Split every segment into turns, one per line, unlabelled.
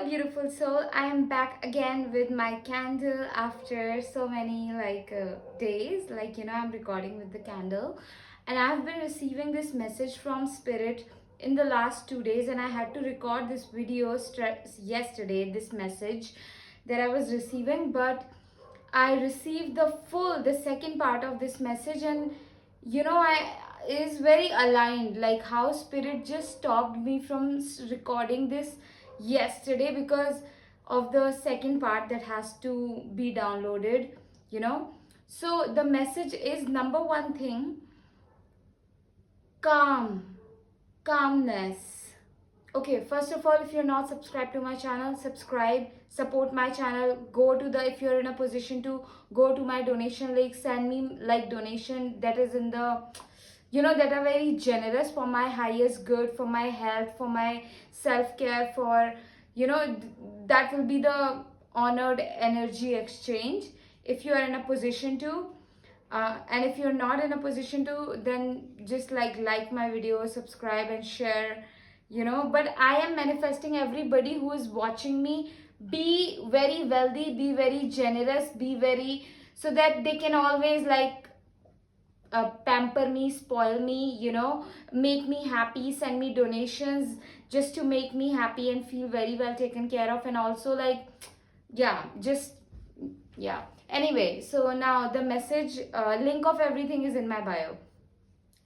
Hello beautiful soul, I am back again with my candle after so many days. I'm recording with the candle, and I've been receiving this message from Spirit in the last 2 days, and I had to record this video yesterday, this message that I was receiving. But I received the second part of this message, and I is very aligned, like how Spirit just stopped me from recording this yesterday because of the second part that has to be downloaded, you know. So the message is, number one thing, calm, calmness. Okay, first of all, if you're not subscribed to my channel, subscribe, support my channel. Go to the, if you're in a position to, go to my donation link, send me like donation that is in the, that are very generous for my highest good, for my health, for my self-care, for, that will be the honored energy exchange if you are in a position to. And if you're not in a position to, then just like my video, subscribe and share, but I am manifesting everybody who is watching me be very wealthy, be very generous, be very, so that they can always pamper me, spoil me, make me happy, send me donations just to make me happy and feel very well taken care of. And also yeah, just, yeah. Anyway, so now the message, link of everything is in my bio.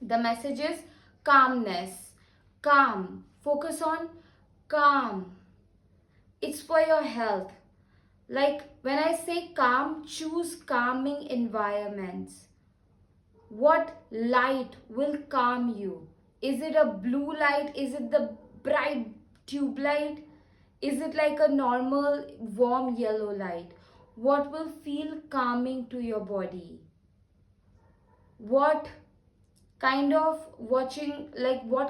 The message is calmness. Calm. Focus on calm. It's for your health. Like when I say calm, choose calming environments. What light will calm you? Is it a blue light? Is it the bright tube light? Is it like a normal warm yellow light? What will feel calming to your body? What kind of what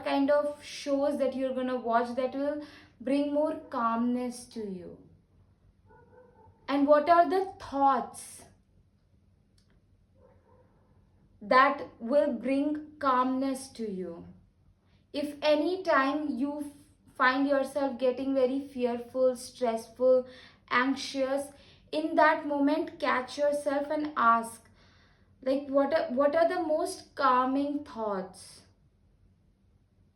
kind of shows that you're gonna watch that will bring more calmness to you? And what are the thoughts that will bring calmness to you? If any time you find yourself getting very fearful, stressful, anxious, in that moment catch yourself and ask, like, what are the most calming thoughts?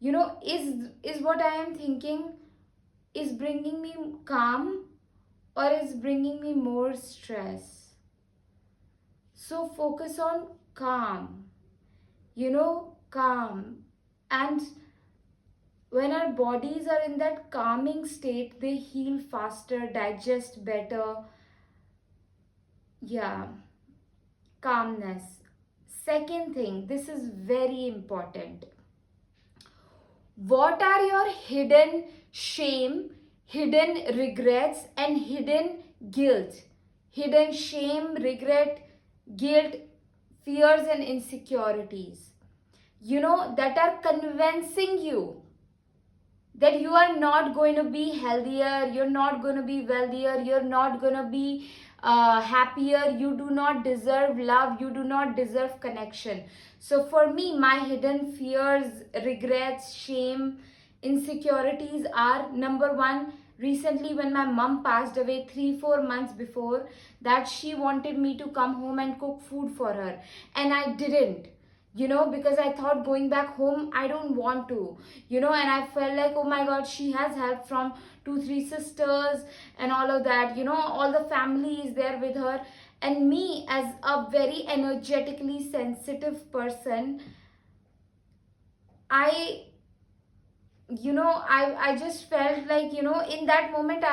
Is what I am thinking is bringing me calm, or is bringing me more stress? So focus on calm, calm. And when our bodies are in that calming state, they heal faster, digest better. Yeah, calmness. Second thing, this is very important. What are your hidden shame, hidden regrets, and hidden guilt? Hidden shame, regret, guilt, fears, and insecurities, that are convincing you that you are not going to be healthier, you're not going to be wealthier, you're not going to be happier, you do not deserve love, you do not deserve connection. So for me, my hidden fears, regrets, shame, insecurities are, number one, recently when my mom passed away 3-4 months before that, she wanted me to come home and cook food for her, and I didn't, because I thought going back home, I don't want to, and I felt like, oh my god, she has help from 2-3 sisters and all of that, all the family is there with her. And me, as a very energetically sensitive person, I I just felt like, in that moment,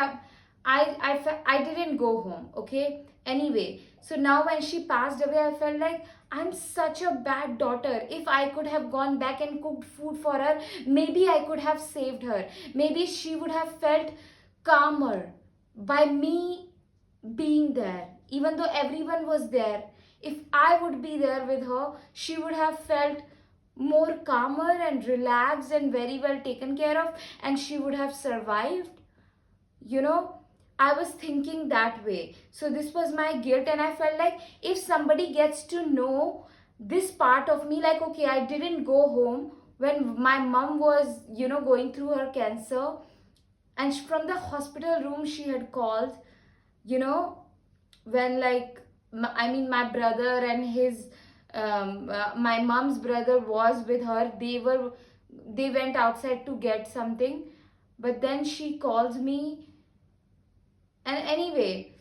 I didn't go home. Okay, anyway, so now when she passed away, I felt like I'm such a bad daughter. If I could have gone back and cooked food for her, maybe I could have saved her, maybe she would have felt calmer by me being there. Even though everyone was there, if I would be there with her, she would have felt more calmer and relaxed and very well taken care of, and she would have survived. I was thinking that way. So this was my guilt, and I felt like if somebody gets to know this part of me, like, okay, I didn't go home when my mom was, going through her cancer, And from the hospital room she had called, you know, when like I mean my brother and his my mom's brother was with her. They went outside to get something, but then she calls me. And anyway,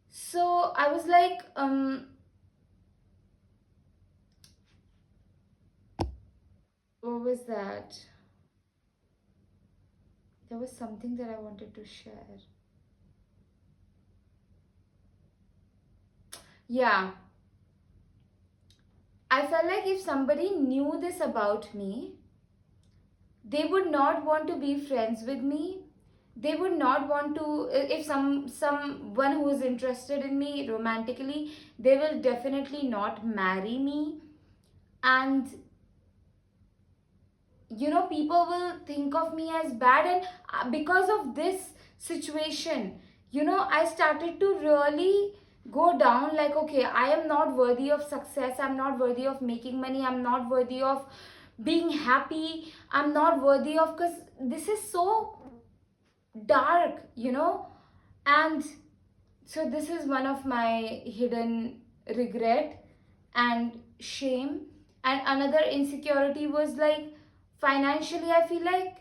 so I was like, what was that? There was something that I wanted to share. Yeah, I felt like if somebody knew this about me, they would not want to be friends with me. They would not want to, if someone who is interested in me romantically, they will definitely not marry me. And you know, people will think of me as bad. And because of this situation, you know, I started to really go down, like, okay, I am not worthy of success, I'm not worthy of making money, I'm not worthy of being happy, I'm not worthy of, because this is so dark, you know. And so this is one of my hidden regret and shame. And another insecurity was like, financially I feel like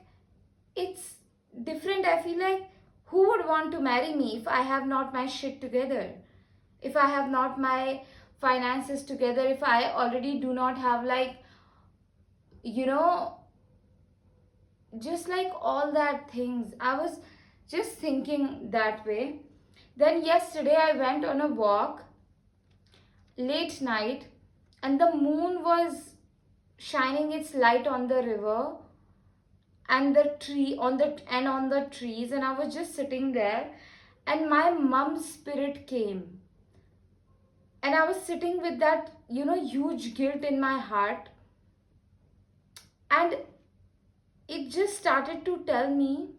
it's different. I feel like, who would want to marry me if I have not my shit together, if I have not my finances together, if I already do not have, like, you know, just like all that things. I was just thinking that way. Then yesterday I went on a walk late night, and the moon was shining its light on the river and the tree on the trees, and I was just sitting there, and my mom's spirit came, and I was sitting with that, you know, huge guilt in my heart. And it just started to tell me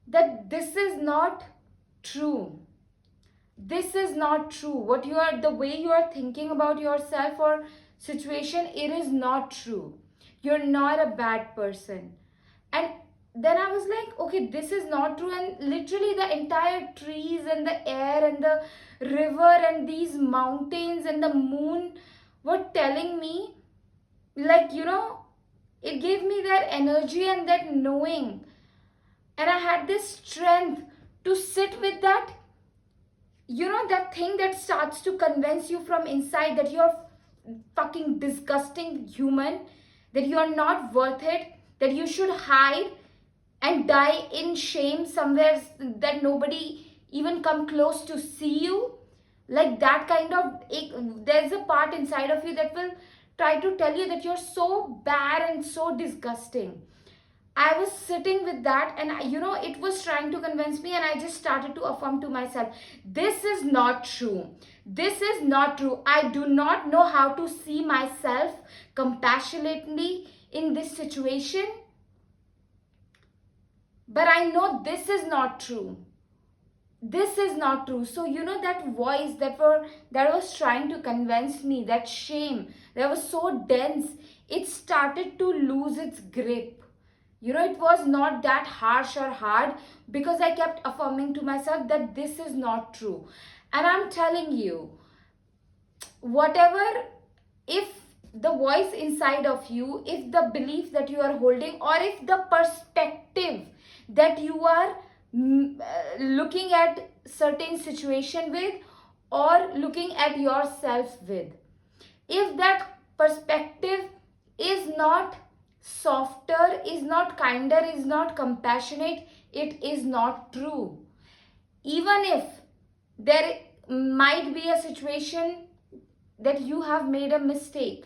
that this is not true. This is not true. What you are, the way you are thinking about yourself or situation, it is not true. You're not a bad person. And then I was like, okay, this is not true. And literally the entire trees and the air and the river and these mountains and the moon were telling me, like, you know, it gave me that energy and that knowing. And I had this strength to sit with that, you know, that thing that starts to convince you from inside that you're fucking disgusting human, that you are not worth it, that you should hide and die in shame somewhere, that nobody even come close to see you. Like that kind of, there's a part inside of you that will try to tell you that you're so bad and so disgusting. I was sitting with that, and you know, it was trying to convince me, and I just started to affirm to myself, this is not true. This is not true. I do not know how to see myself compassionately in this situation, but I know this is not true. This is not true. So you know, that voice that was trying to convince me, that shame that was so dense, it started to lose its grip. You know, it was not that harsh or hard, because I kept affirming to myself that this is not true. And I'm telling you, whatever, if the voice inside of you, if the belief that you are holding, or if the perspective that you are looking at certain situation with, or looking at yourself with, if that perspective is not softer, is not kinder, is not compassionate, it is not true. Even if there might be a situation that you have made a mistake,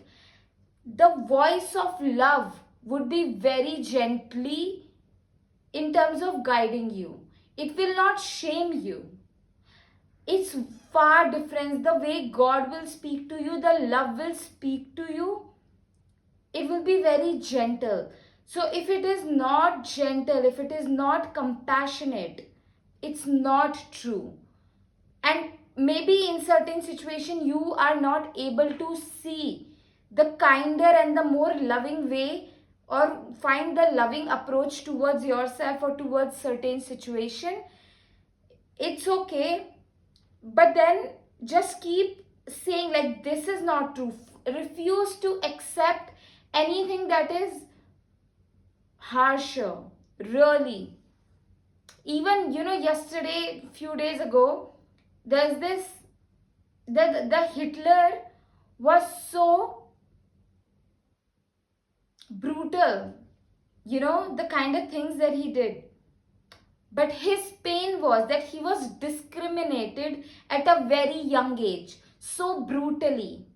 the voice of love would be very gently in terms of guiding you. It will not shame you. It's far different. The way God will speak to you, the love will speak to you, it will be very gentle. So if it is not gentle, if it is not compassionate, it's not true. And maybe in certain situation you are not able to see the kinder and the more loving way or find the loving approach towards yourself or towards certain situation, it's okay. But then just keep saying like this is not true. Refuse to accept anything that is harsher, really. Even yesterday, few days ago, there's this, the Hitler was so brutal, the kind of things that he did. But his pain was that he was discriminated at a very young age, so brutally.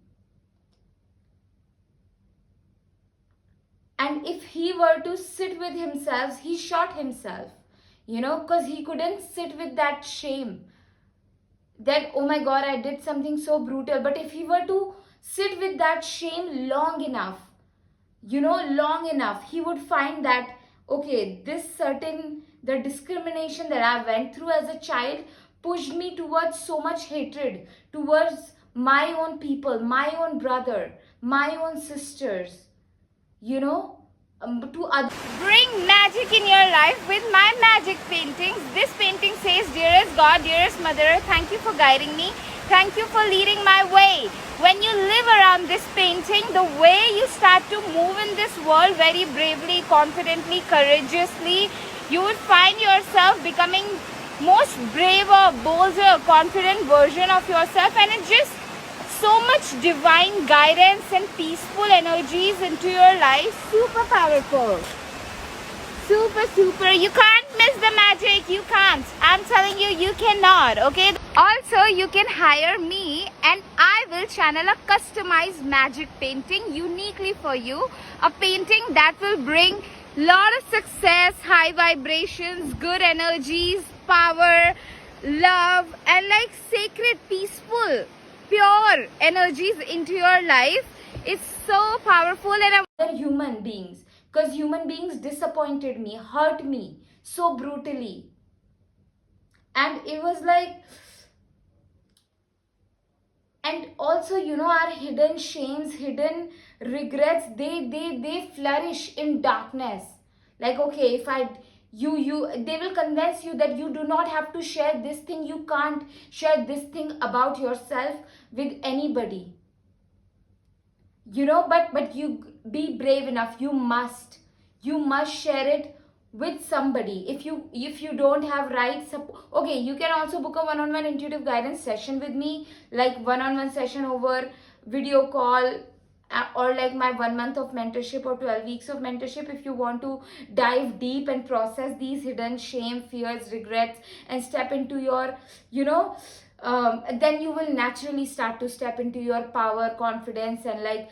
And if he were to sit with himself, he shot himself, because he couldn't sit with that shame that, oh my God, I did something so brutal. But if he were to sit with that shame long enough, long enough, he would find that, okay, the discrimination that I went through as a child pushed me towards so much hatred towards my own people, my own brother, my own sisters, to others.
Bring magic in your life with my magic paintings. This painting says, dearest God, dearest Mother, thank you for guiding me. Thank you for leading my way. When you live around this painting, the way you start to move in this world very bravely, confidently, courageously, you would find yourself becoming most braver, bolder, confident version of yourself, and it just so much divine guidance and peaceful energies into your life. Super powerful. Super. You can't miss the magic. You can't. I'm telling you, you cannot. Okay. Also, you can hire me and I will channel a customized magic painting uniquely for you. A painting that will bring lot of success, high vibrations, good energies, power, love, and like sacred, peaceful, pure energies into your life. It's so powerful. And
Other human beings, because human beings disappointed me, hurt me so brutally. And it was like, and also, our hidden shames, hidden regrets, they flourish in darkness. Like, okay, if I you they will convince you that you do not have to share this thing, you can't share this thing about yourself with anybody, but you be brave enough. You must share it with somebody. If you don't have right support, okay, you can also book a one-on-one intuitive guidance session with me, like one-on-one session over video call, or like my 1 month of mentorship or 12 weeks of mentorship, if you want to dive deep and process these hidden shame, fears, regrets, and step into your, then you will naturally start to step into your power, confidence, and like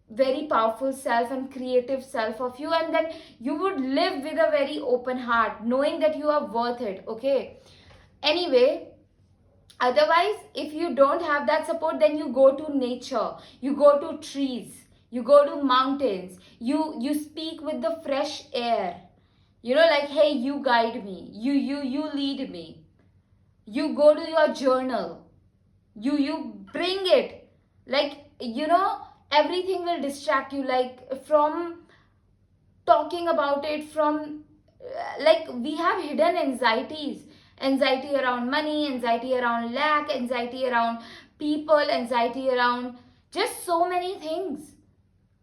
very powerful self and creative self of you. And then you would live with a very open heart, knowing that you are worth it. Okay, anyway, otherwise, if you don't have that support, then you go to nature, you go to trees, you go to mountains, you speak with the fresh air, like, hey, you guide me, you lead me. You go to your journal, you bring it, like, everything will distract you, like, from talking about it, from like, we have hidden anxieties, anxiety around money, anxiety around lack, anxiety around people, anxiety around just so many things,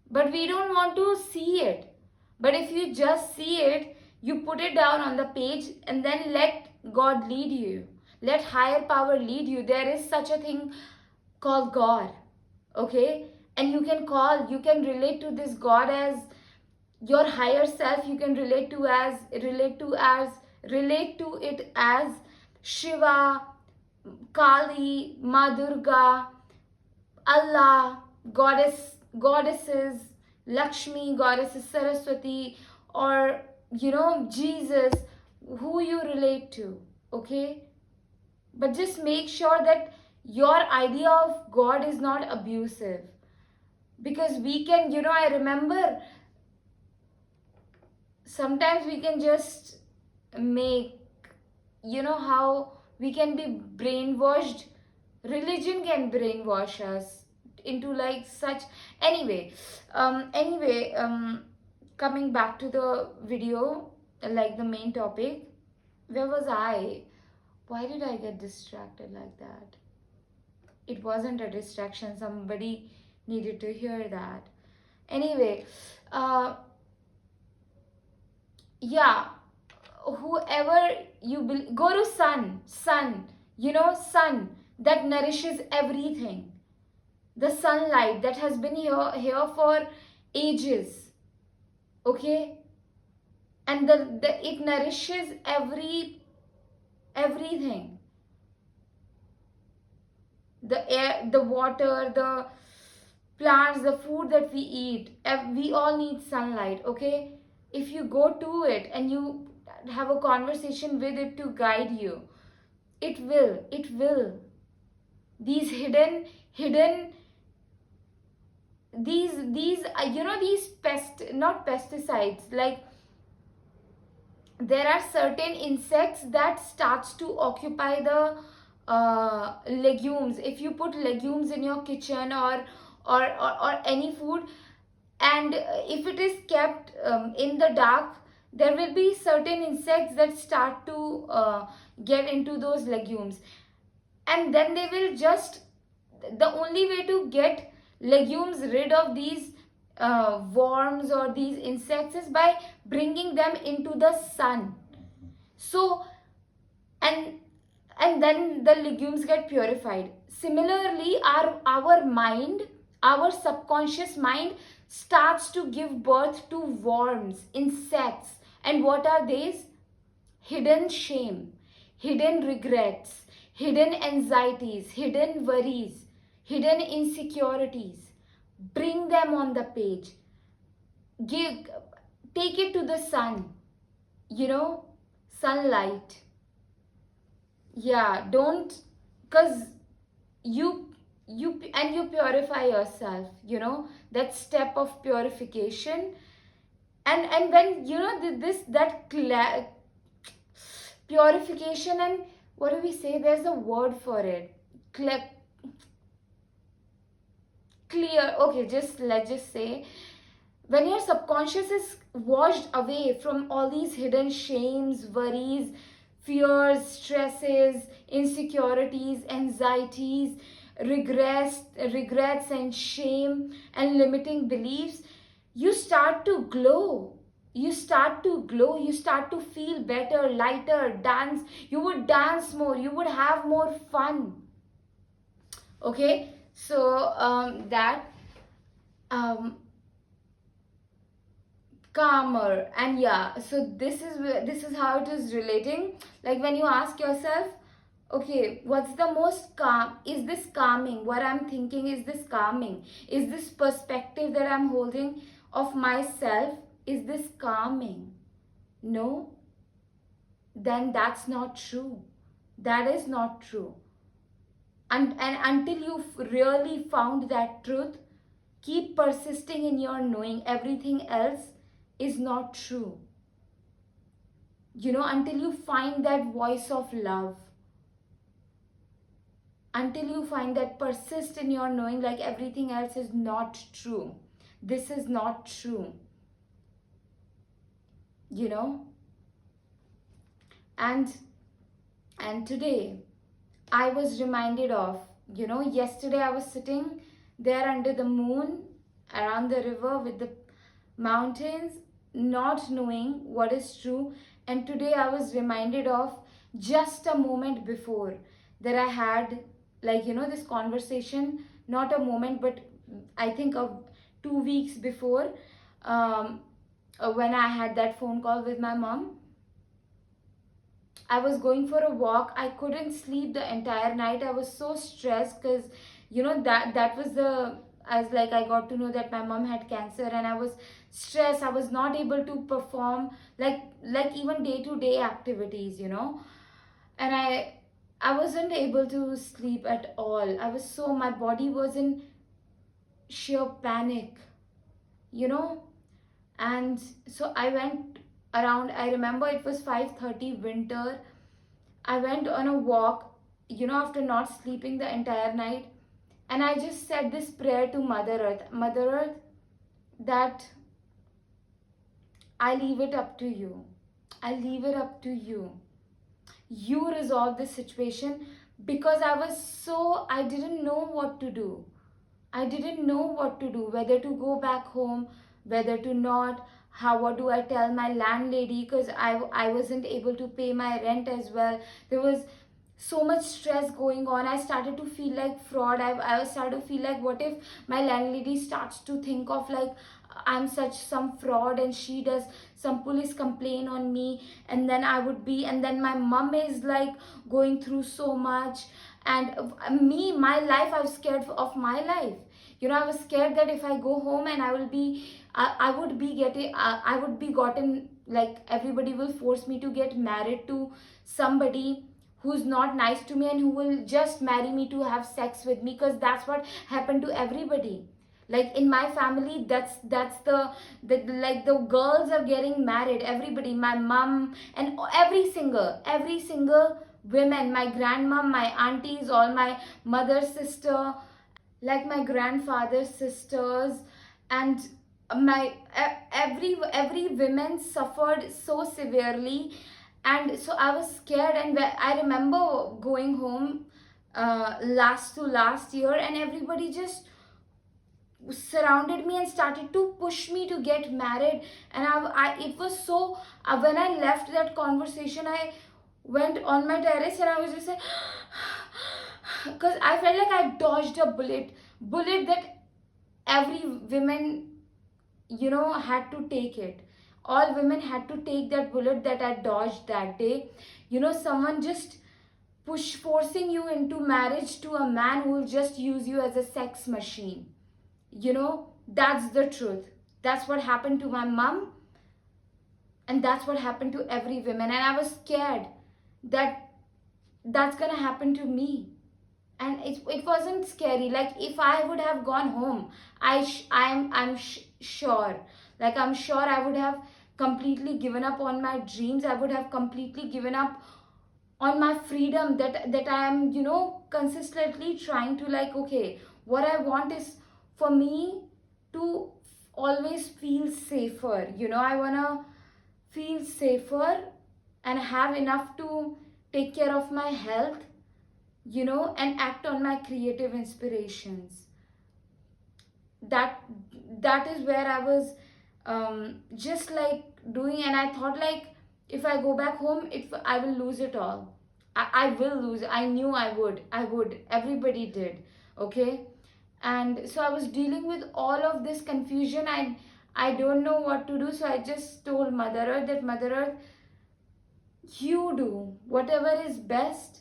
but we don't want to see it. But if you just see it, you put it down on the page, and then let God lead you, let higher power lead you. There is such a thing called God, okay? And you can relate to this God as your higher self. You can relate to it as Shiva, Kali, Ma Durga, Allah, goddesses, Lakshmi, goddesses Saraswati, or Jesus, who you relate to, okay? But just make sure that your idea of God is not abusive, because we can, I remember sometimes we can just make, how we can be brainwashed. Religion can brainwash us into like such. Anyway, coming back to the video, like the main topic, where was I? Why did I get distracted like that? It wasn't a distraction, somebody needed to hear that. Anyway, uh yeah, whoever go to sun, sun that nourishes everything, the sunlight that has been here for ages, okay, and the it nourishes everything, the air, the water, the plants, the food that we eat. We all need sunlight, okay. If you go to it and you have a conversation with it to guide you, it will these hidden these not pesticides, like there are certain insects that starts to occupy the legumes. If you put legumes in your kitchen, or any food, and if it is kept in the dark, there will be certain insects that start to get into those legumes, and then they will just, the only way to get legumes rid of these worms or these insects is by bringing them into the sun. So, and then the legumes get purified. Similarly, our mind, our subconscious mind starts to give birth to worms, insects. And what are these? Hidden shame, hidden regrets, hidden anxieties, hidden worries, hidden insecurities. Bring them on the page. Give, take it to the sun, sunlight. Yeah, don't, because you purify yourself, that step of purification. And when this that purification, and what do we say, there's a word for it, clear, okay, let's just say, when your subconscious is washed away from all these hidden shames, worries, fears, stresses, insecurities, anxieties, regrets and shame and limiting beliefs, you start to glow. You start to glow, you start to feel better, lighter, dance. You would dance more, you would have more fun. Okay, so that calmer. And yeah, so this is how it is relating. Like when you ask yourself, okay, what's the most calm, is this calming, what I'm thinking, is this calming, is this perspective that I'm holding of myself, is this calming? No, then that's not true. That is not true. And until you've really found that truth, keep persisting in your knowing. Everything else is not true. Until you find that voice of love, until you find that, persist in your knowing, like everything else is not true. This is not true. And today I was reminded of, yesterday I was sitting there under the moon, around the river with the mountains, not knowing what is true. And today I was reminded of, just a moment before, that I had, like, this conversation, not a moment, but I think of 2 weeks before, when I had that phone call with my mom. I was going for a walk. I couldn't sleep the entire night. I was so stressed because, that was I got to know that my mom had cancer, and I was stressed. I was not able to perform like even day-to-day activities, and I wasn't able to sleep at all. My body was in sheer panic, and so I went around, I remember it was 5:30, winter. I went on a walk, after not sleeping the entire night, And I just said this prayer to Mother Earth. Mother Earth, that I leave it up to you. I leave it up to you. You resolve this situation, because I didn't know what to do. I didn't know what to do, whether to go back home, whether to not. What do I tell my landlady? Because I wasn't able to pay my rent as well. There was so much stress going on. I started to feel like fraud. I started to feel like, what if my landlady starts to think of like I'm such some fraud, and she does some police complaint on me, and then and then my mom is like going through so much. And my life, I was scared of my life. I was scared that if I go home and I would be getting, I would be gotten, like everybody will force me to get married to somebody who's not nice to me, and who will just marry me to have sex with me, because that's what happened to everybody. Like in my family, that's the like the girls are getting married, everybody, my mom, and every single women, my grandma, my aunties, all my mother's sister, like my grandfather's sisters, and my every women suffered so severely. And so I was scared. And I remember going home last year, and everybody just surrounded me and started to push me to get married. And it was so, when I left that conversation, I went on my terrace and I was just like because I felt like I dodged a bullet that every women, had to take it. All women had to take that bullet that I dodged that day. Someone just forcing you into marriage to a man who will just use you as a sex machine. That's the truth. That's what happened to my mom, and that's what happened to every woman. And I was scared that that's gonna happen to me. And it wasn't scary. Like if I would have gone home, I'm sure, like I'm sure I would have completely given up on my dreams. I would have completely given up on my freedom that I am, consistently trying to, like, okay, what I want is for me to always feel safer. I want to feel safer and have enough to take care of my health, and act on my creative inspirations. That is where I was just like doing. And I thought, like, if I go back home, I will lose it all. I will lose. I knew I would. Everybody did. Okay. And so I was dealing with all of this confusion. I don't know what to do. So I just told Mother Earth that, Mother Earth, you do whatever is best.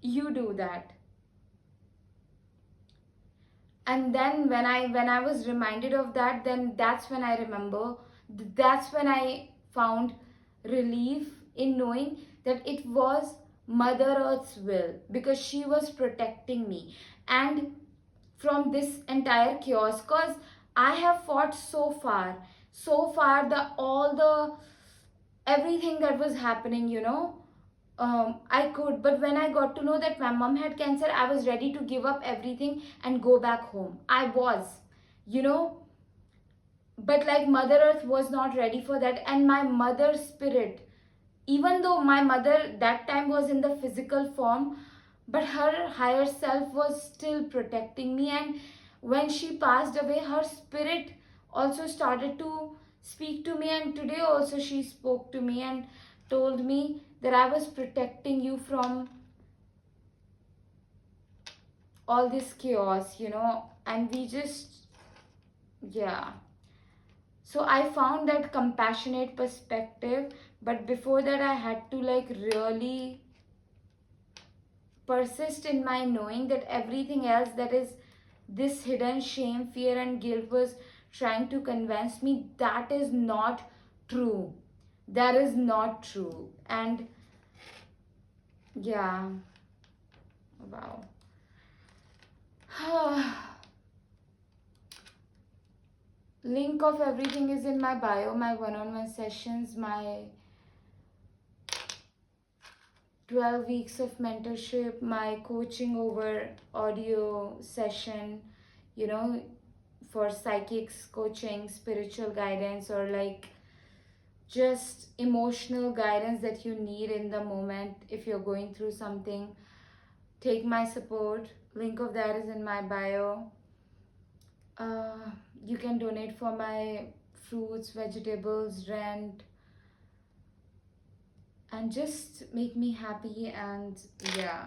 You do that. And then when I was reminded of that, then that's when I remember, that's when I found relief in knowing that it was Mother Earth's will, because she was protecting me and from this entire chaos. Because I have fought so far, the all the everything that was happening, I could. But when I got to know that my mom had cancer, I was ready to give up everything and go back home. I was, you know, but like Mother Earth was not ready for that. And my mother spirit, even though my mother that time was in the physical form, but her higher self was still protecting me. And when she passed away, her spirit also started to speak to me. And today also she spoke to me and told me that I was protecting you from all this chaos, and we just, yeah. So I found that compassionate perspective, but before that, I had to like really persist in my knowing that everything else, that is this hidden shame, fear, and guilt, was trying to convince me that is not true. That is not true. And yeah, wow. Link of everything is in my bio, my one-on-one sessions, my 12 weeks of mentorship, my coaching over audio session, you know, for psychics coaching, spiritual guidance, or like just emotional guidance that you need in the moment if you're going through something. Take my support. Link of that is in my bio. uh, you can donate for my fruits, vegetables, rent, and just make me happy. And yeah,